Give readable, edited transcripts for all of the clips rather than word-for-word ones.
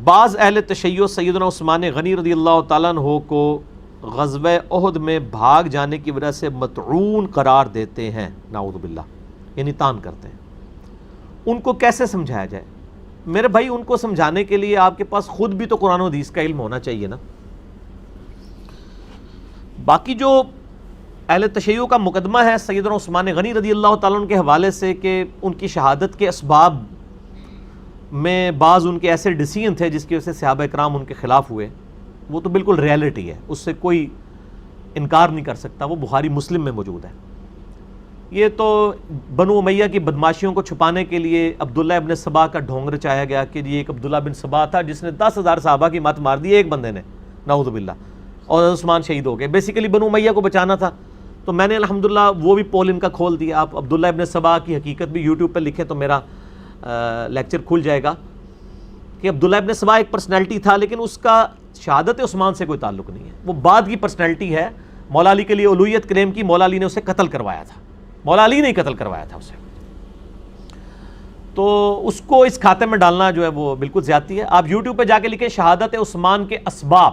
بعض اہل تشیع سیدنا عثمان غنی رضی اللہ تعالیٰ عنہ کو غزوہ احد میں بھاگ جانے کی وجہ سے مطعون قرار دیتے ہیں، نعوذ باللہ، یعنی تان کرتے ہیں. ان کو کیسے سمجھایا جائے؟ میرے بھائی ان کو سمجھانے کے لیے آپ کے پاس خود بھی تو قرآن و حدیث کا علم ہونا چاہیے نا. باقی جو اہل تشیع کا مقدمہ ہے سیدنا عثمان غنی رضی اللہ تعالیٰ عنہ کے حوالے سے کہ ان کی شہادت کے اسباب میں بعض ان کے ایسے ڈیسیژن تھے جس کی وجہ سے صحابہ کرام ان کے خلاف ہوئے، وہ تو بالکل ریالٹی ہے، اس سے کوئی انکار نہیں کر سکتا، وہ بخاری مسلم میں موجود ہے. یہ تو بنو امیہ کی بدماشیوں کو چھپانے کے لیے عبداللہ ابن سبا کا ڈھونگ رچایا گیا کہ یہ ایک عبداللہ بن سبا تھا جس نے 10,000 صحابہ کی مات مار دی ایک بندے نے، نعوذ باللہ، اور عثمان شہید ہو گئے. بیسیکلی بنو امیہ کو بچانا تھا. تو میں نے الحمدللہ وہ بھی پول ان کا کھول دیا. آپ عبداللہ ابن سبا کی حقیقت بھی یوٹیوب پہ لکھیں تو میرا لیکچر کھل جائے گا کہ عبداللہ ابن سبا ایک پرسنالٹی تھا لیکن اس کا شہادت عثمان سے کوئی تعلق نہیں ہے، وہ بعد کی پرسنالٹی ہے. مولا علی کے لیے اولویت کلیم کی، مولا علی نے اسے قتل کروایا تھا، مولا علی نے قتل کروایا تھا اسے. تو اس کو اس کھاتے میں ڈالنا جو ہے وہ بالکل زیادتی ہے. آپ یوٹیوب پہ جا کے لکھیں شہادت عثمان کے اسباب،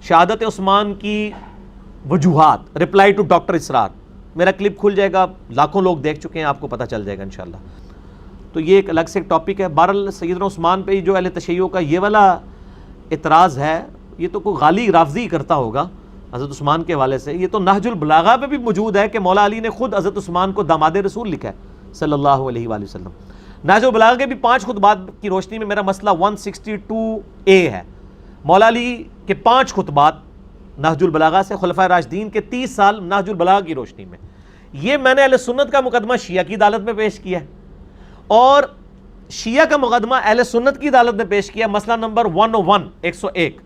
شہادت عثمان کی وجوہات، رپلائی ٹو ڈاکٹر اسرار، میرا کلپ کھل جائے گا، لاکھوں لوگ دیکھ چکے ہیں، آپ کو پتہ چل جائے گا انشاءاللہ. تو یہ ایک الگ سے ایک ٹاپک ہے. بہرحال سیدنا عثمان پہ جو اہل تشیع کا یہ والا اعتراض ہے، یہ تو کوئی غالی رافضی کرتا ہوگا حضرت عثمان کے حوالے سے. یہ تو نہج البلاغہ پہ بھی موجود ہے کہ مولا علی نے خود حضرت عثمان کو داماد رسول لکھا ہے صلی اللہ علیہ وآلہ وسلم. نہج البلاغہ کے بھی 5 خطبات کی روشنی میں میرا مسئلہ 162A ہے. مولا علی کے 5 خطبات نہج البلاغہ سے، خلفائے راشدین کے 30 سال نہج البلاغہ کی روشنی میں. یہ میں نے اہل سنت کا مقدمہ شیعہ کی عدالت میں پیش کیا ہے اور شیعہ کا مقدمہ اہل سنت کی عدالت میں پیش کیا. مسئلہ نمبر 101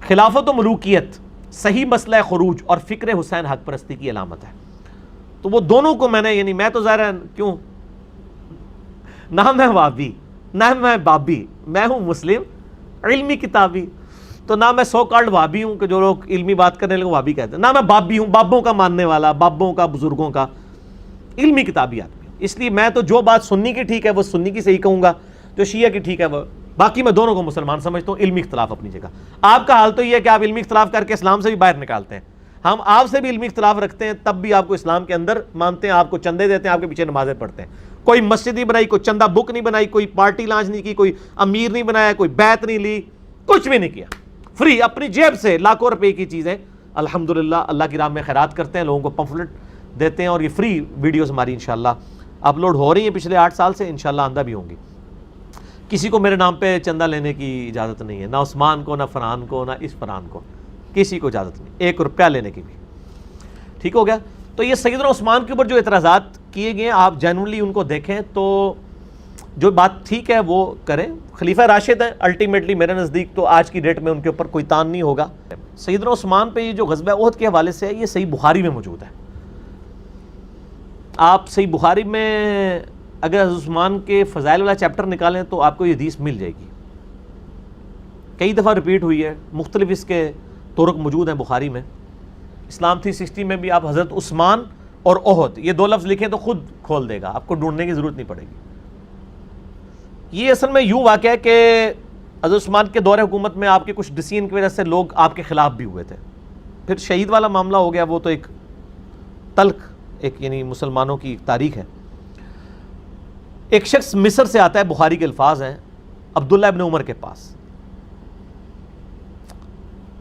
خلافت و ملوکیت، صحیح مسئلہ خروج اور فکر حسین حق پرستی کی علامت ہے. تو وہ دونوں کو میں نے، یعنی میں تو ظاہر ہے کیوں نہ میں وابی نہ میں بابی، میں ہوں مسلم علمی کتابی. تو نہ میں سو کالڈ وابی ہوں کہ جو لوگ علمی بات کرنے لگے وابی کہتے ہیں، نہ میں بابی ہوں بابوں کا ماننے والا، بابوں کا، بزرگوں کا، علمی کتابی آدمی. اس لیے میں تو جو بات سنی کی ٹھیک ہے وہ سنی کی صحیح کہوں گا، جو شیعہ کی ٹھیک ہے وہ. باقی میں دونوں کو مسلمان سمجھتا ہوں. علمی اختلاف اپنی جگہ. آپ کا حال تو یہ ہے کہ آپ علمی اختلاف کر کے اسلام سے بھی باہر نکالتے ہیں. ہم آپ سے بھی علمی اختلاف رکھتے ہیں تب بھی آپ کو اسلام کے اندر مانتے ہیں، آپ کو چندے دیتے ہیں، آپ کے پیچھے نمازیں پڑھتے ہیں. کوئی مسجد نہیں بنائی، کوئی چندہ بک نہیں بنائی، کوئی پارٹی لانچ نہیں کی، کوئی امیر نہیں بنایا، کوئی بیعت نہیں لی، کچھ بھی نہیں کیا. فری اپنی جیب سے لاکھوں روپے کی چیزیں الحمدللہ اللہ کی راہ میں خیرات کرتے ہیں، لوگوں کو پمفلٹ دیتے ہیں. اور یہ فری ویڈیوز ہماری انشاءاللہ اپلوڈ ہو رہی ہیں پچھلے 8 سال سے، انشاءاللہ آندہ بھی ہوں گی. کسی کو میرے نام پہ چندہ لینے کی اجازت نہیں ہے، نہ عثمان کو، نہ فرحان کو، نہ اس فرحان کو، کسی کو اجازت نہیں 1 روپیہ لینے کی بھی. ٹھیک ہو گیا. تو یہ سیدنا عثمان کے اوپر جو اعتراضات کیے گئے آپ جینوئنلی ان کو دیکھیں تو جو بات ٹھیک ہے وہ کریں. خلیفہ راشد ہیں الٹیمیٹلی میرے نزدیک، تو آج کی ڈیٹ میں ان کے اوپر کوئی تان نہیں ہوگا. سیدنا عثمان پہ یہ جو غزوہ احد کے حوالے سے ہے یہ صحیح بخاری میں موجود ہے. آپ صحیح بخاری میں اگر حضرت عثمان کے فضائل والا چیپٹر نکالیں تو آپ کو یہ حدیث مل جائے گی. کئی دفعہ ریپیٹ ہوئی ہے، مختلف اس کے طرق موجود ہیں بخاری میں. اسلام 360 میں بھی آپ حضرت عثمان اور احد یہ 2 لفظ لکھیں تو خود کھول دے گا، آپ کو ڈھونڈنے کی ضرورت نہیں پڑے گی. یہ اصل میں یوں واقع ہے کہ حضرت عثمان کے دور حکومت میں آپ کے کچھ ڈیسیژن کی وجہ سے لوگ آپ کے خلاف بھی ہوئے تھے. پھر شہید والا معاملہ ہو گیا، وہ تو ایک تلخ ایک یعنی مسلمانوں کی تاریخ ہے. ایک شخص مصر سے آتا ہے، بخاری کے الفاظ ہیں، عبداللہ ابن عمر کے پاس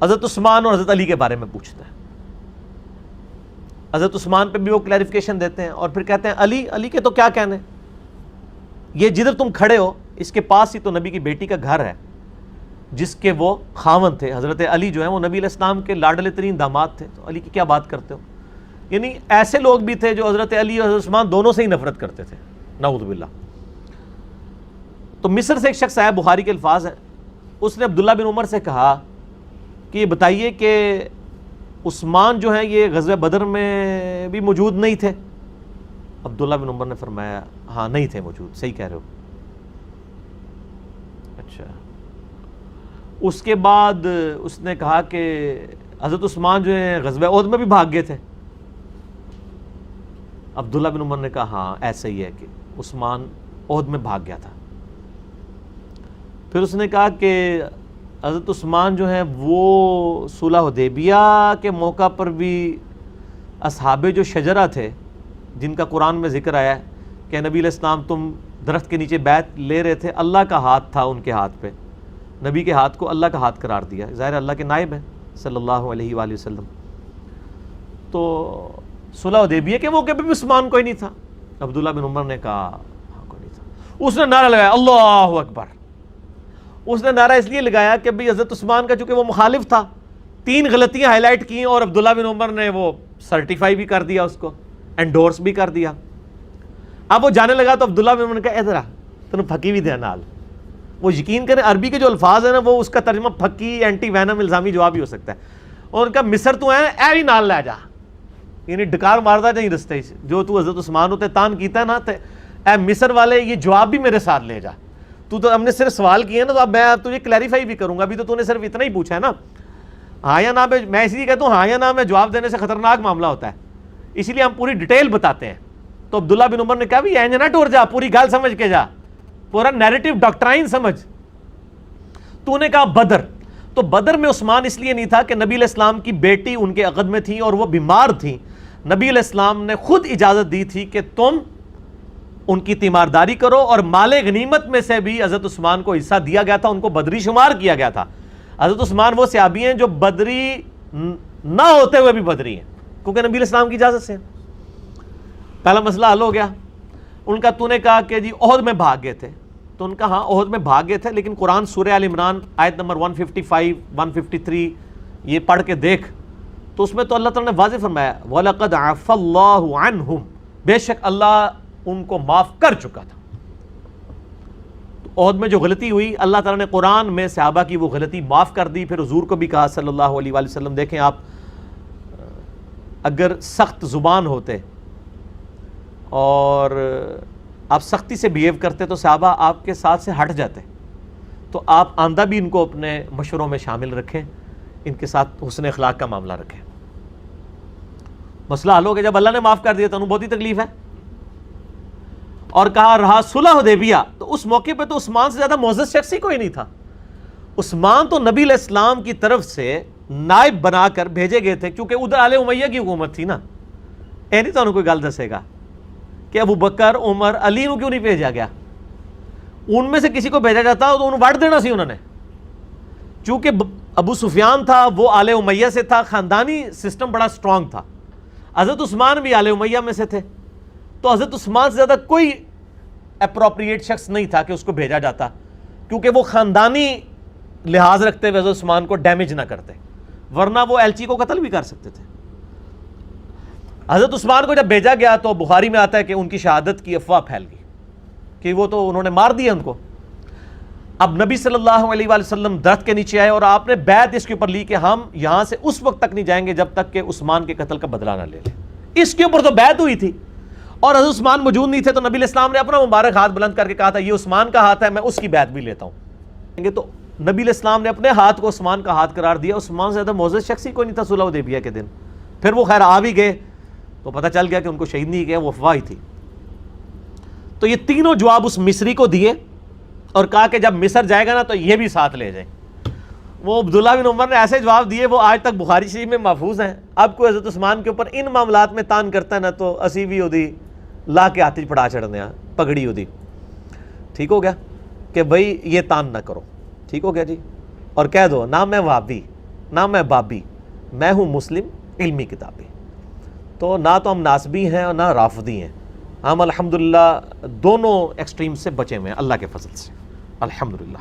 حضرت عثمان اور حضرت علی کے بارے میں پوچھتا ہے. حضرت عثمان پہ بھی وہ کلیریفیکیشن دیتے ہیں اور پھر کہتے ہیں علی کے تو کیا کہنے، یہ جدھر تم کھڑے ہو اس کے پاس ہی تو نبی کی بیٹی کا گھر ہے جس کے وہ خاوند تھے. حضرت علی جو ہیں وہ نبی علیہ السلام کے لاڈلے ترین داماد تھے، تو علی کی کیا بات کرتے ہو. یعنی ایسے لوگ بھی تھے جو حضرت علی اور حضرت عثمان دونوں سے ہی نفرت کرتے تھے، نعوذ باللہ. تو مصر سے ایک شخص آیا، بخاری کے الفاظ ہیں، اس نے عبداللہ بن عمر سے کہا کہ یہ بتائیے کہ عثمان جو ہیں یہ غزوہ بدر میں بھی موجود نہیں تھے. عبداللہ بن عمر نے فرمایا ہاں نہیں تھے موجود، صحیح کہہ رہے ہو. اچھا. اس کے بعد اس نے کہا کہ حضرت عثمان جو ہیں غزوہ احد میں بھی بھاگ گئے تھے. عبداللہ بن عمر نے کہا ہاں ایسا ہی ہے کہ عثمان احد میں بھاگ گیا تھا. پھر اس نے کہا کہ حضرت عثمان جو ہیں وہ صلح حدیبیہ کے موقع پر بھی اصحاب جو شجرہ تھے جن کا قرآن میں ذکر آیا ہے کہ نبی علیہ السلام تم درخت کے نیچے بیعت لے رہے تھے، اللہ کا ہاتھ تھا ان کے ہاتھ پہ، نبی کے ہاتھ کو اللہ کا ہاتھ قرار دیا، ظاہر اللہ کے نائب ہیں صلی اللہ علیہ وآلہ وسلم. تو صلح حدیبیہ کے موقع پہ بھی عثمان کوئی نہیں تھا. عبداللہ بن عمر نے کہا کوئی نہیں تھا. اس نے نعرہ لگایا اللہ اکبر. اس نے نعرہ اس لیے لگایا کہ بھئی حضرت عثمان کا چونکہ وہ مخالف تھا، 3 غلطیاں ہائی لائٹ کی اور عبداللہ بن عمر نے وہ سرٹیفائی بھی کر دیا، اس کو انڈورس بھی کر دیا. اب وہ جانے لگا تو عبداللہ بن عمر نے کہا ادھر آ تنوں پھکی بھی دیا نال. وہ یقین کریں عربی کے جو الفاظ ہیں نا وہ اس کا ترجمہ پھکی، اینٹی وینم، الزامی جواب ہی ہو سکتا ہے. اور ان کا مصر تو ہے اے بھی نال لے جا، یعنی ڈکار ماردا نہیں رستے جو تو حضرت عثمان ہوتے تان کیتا ہے نا، اے مصر والے یہ جواب بھی میرے ساتھ لے جا. تو ہم نے صرف سوال کیے نا، تو اب میں تجھے کلیریفائی بھی کروں گا. ابھی تو نے صرف اتنا ہی پوچھا ہے نا، ہاں یا نہ میں اس لیے کہتا ہوں ہاں یا نہ میں جواب دینے سے خطرناک معاملہ ہوتا ہے، اسی لیے ہم پوری ڈیٹیل بتاتے ہیں. تو عبداللہ بن عمر نے کہا بھی اینج نہ ٹور جا، پوری گال سمجھ کے جا، پورا نیریٹو ڈاکٹرائن سمجھ. تو نے کہا بدر. تو بدر میں عثمان اس لیے نہیں تھا کہ نبی علیہ السلام کی بیٹی ان کے عقد میں تھی اور وہ بیمار تھیں. نبی علیہ السلام نے خود اجازت دی تھی کہ تم ان کی تیمارداری کرو، اور مال غنیمت میں سے بھی حضرت عثمان کو حصہ دیا گیا تھا، ان کو بدری شمار کیا گیا تھا. حضرت عثمان وہ صحابی ہیں جو بدری نہ ہوتے ہوئے بھی بدری ہیں کیونکہ نبی علیہ السلام کی اجازت سے. پہلا مسئلہ حل ہو گیا. ان کا تو نے کہا کہ جی احد میں بھاگ گئے تھے، تو ان کا ہاں احد میں بھاگ گئے تھے، لیکن قرآن سورہ آل عمران آیت نمبر 155 153 یہ پڑھ کے دیکھ تو اس میں تو اللہ تعالیٰ نے واضح فرمایا وَلَقَدْ عَفَى اللَّهُ عَنْهُمْ، بے شک اللہ ان کو معاف کر چکا تھا. احد میں جو غلطی ہوئی اللہ تعالیٰ نے قرآن میں صحابہ کی وہ غلطی معاف کر دی. پھر حضور کو بھی کہا صلی اللہ علیہ وآلہ وسلم، دیکھیں آپ اگر سخت زبان ہوتے اور آپ سختی سے بیہیو کرتے تو صحابہ آپ کے ساتھ سے ہٹ جاتے. تو آپ آندہ بھی ان کو اپنے مشوروں میں شامل رکھیں، ان کے ساتھ حسن اخلاق کا معاملہ رکھیں. مسئلہ حل ہو گیا. جب اللہ نے معاف کر دیا تو انہوں بہت ہی تکلیف ہے. اور کہا رہا صلح حدیبیہ، تو اس موقع پہ تو عثمان سے زیادہ معزز شخص ہی کوئی نہیں تھا. عثمان تو نبی علیہ السلام کی طرف سے نائب بنا کر بھیجے گئے تھے کیونکہ ادھر آل امیہ کی حکومت تھی نا. اے نہیں تو انہوں کوئی گل دسے گا کہ ابو بکر عمر علی کو کیوں نہیں بھیجا گیا. ان میں سے کسی کو بھیجا جاتا تو انہوں وٹ دینا سی انہوں نے. چونکہ ابو سفیان تھا وہ آل امیہ سے تھا، خاندانی سسٹم بڑا سٹرونگ تھا. حضرت عثمان بھی آل امیہ میں سے تھے، تو حضرت عثمان سے زیادہ کوئی اپروپریٹ شخص نہیں تھا کہ اس کو بھیجا جاتا، کیونکہ وہ خاندانی لحاظ رکھتے ہوئے حضرت عثمان کو ڈیمیج نہ کرتے، ورنہ وہ ایلچی کو قتل بھی کر سکتے تھے. حضرت عثمان کو جب بھیجا گیا تو بخاری میں آتا ہے کہ ان کی شہادت کی افواہ پھیل گئی کہ وہ تو انہوں نے مار دیا ان کو. اب نبی صلی اللہ علیہ وآلہ وسلم درخت کے نیچے آئے اور آپ نے بیعت اس کے اوپر لی کہ ہم یہاں سے اس وقت تک نہیں جائیں گے جب تک کہ عثمان کے قتل کا بدلہ نہ لے لیں. اس کے اوپر تو بیعت ہوئی تھی اور حضرت عثمان موجود نہیں تھے، تو نبی علیہ السلام نے اپنا مبارک ہاتھ بلند کر کے کہا تھا یہ عثمان کا ہاتھ ہے، میں اس کی بیعت بھی لیتا ہوں. تو نبی علیہ السلام نے اپنے ہاتھ کو عثمان کا ہاتھ قرار دیا. عثمان سے زیادہ معزز شخص ہی کوئی نہیں تھا صلح حدیبیہ کے دن. پھر وہ خیر آ بھی گئے تو پتہ چل گیا کہ ان کو شہید نہیں کیا، وہ افواہ ہی تھی. تو یہ تینوں جواب اس مصری کو دیے اور کہا کہ جب مصر جائے گا نا تو یہ بھی ساتھ لے جائیں. وہ عبداللہ بن عمر نے ایسے جواب دیے وہ آج تک بخاری شریف میں محفوظ ہیں. اب کوئی حضرت عثمان کے اوپر ان معاملات میں تان کرتا ہے نا تو اسی بھی ہوتی لا کے ہاتھ پڑا چڑھنے پگڑی ہوتی. ٹھیک ہو گیا کہ بھائی یہ تان نہ کرو. ٹھیک ہو گیا جی. اور کہہ دو نہ میں وہابی نہ میں بابی، میں ہوں مسلم علمی کتابی. تو نہ تو ہم ناسبی ہیں اور نہ رافضی ہیں، ہم الحمدللہ دونوں ایکسٹریم سے بچے ہوئے ہیں اللہ کے فضل سے الحمدللہ.